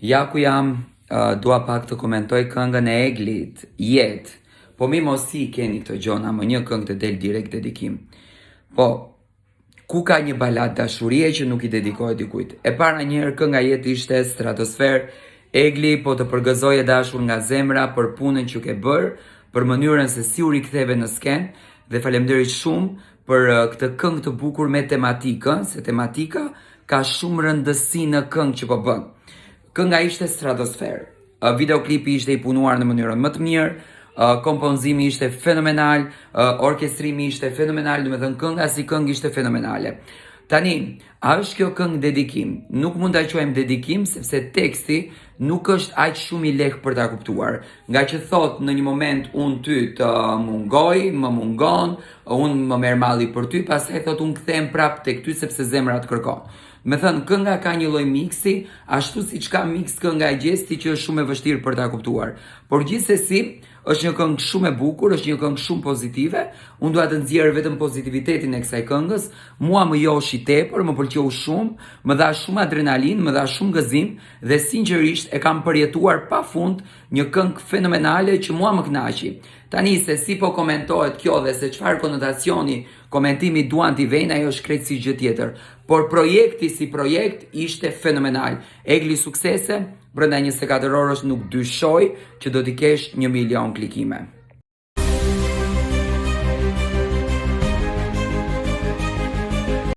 Ja ku jam, dua pak të komentoj këngën e Eglit, Jetë. Po mi mos si keni këto gjona, më një këngë të del direkt dedikim. Po, ku ka një balad dashurie që nuk i dedikohet dikujt? E para njëherë kënga Jetë ishte Stratosfer, Egli po të përgëzoj e dashur nga zemra për punën që ke bërë, për mënyrën se si u riktheve në sken, dhe faleminderit shumë për këtë këngë të bukur me tematikën, se tematika ka shumë rëndësi në këngë që po bën. Kënga ishte Stratosfer. Videoklipi ishte i punuar në mënyrën më të mirë, kompozimi ishte fenomenal, orkestrimi ishte fenomenal, domethënë kënga si këngë ishte fenomenale. Tani, a është kjo këngë dedikim? Nuk mund ta quajmë dedikim sepse teksti nuk është aq shumë i lehtë për ta kuptuar. Nga që thot në një moment unë ty të mungoj, më mungon, unë më merr malli për ty, pastaj thot unë kthehem prap tek ty sepse zemra të kërkon. Me thënë, kënga ka një lloj miksi, ashtu siç ka mix kënga e Gjesti që është shumë e vështirë për ta kuptuar. Por gjithsesi, është një këngë shumë e bukur, është një këngë shumë pozitive. Unë dua të nxjerr vetëm pozitivitetin e kësaj këngës. Mua më joshi tepër, më pëlqeu shumë, më dha shumë adrenalin, më dha shumë gëzim dhe sinqerisht e kam përjetuar pafund një këngë fenomenale që mua më kënaqi. Tani se si po komentohet kjo dhe se çfarë konotacioni komentimi duan t'i vejnë, ajo është krejtësi gjë tjetër. Por projekti si projekt ishte fenomenal. Egli suksese, brenda 24 orësh nuk dyshoj që do t'i kesh 1 milion klikime.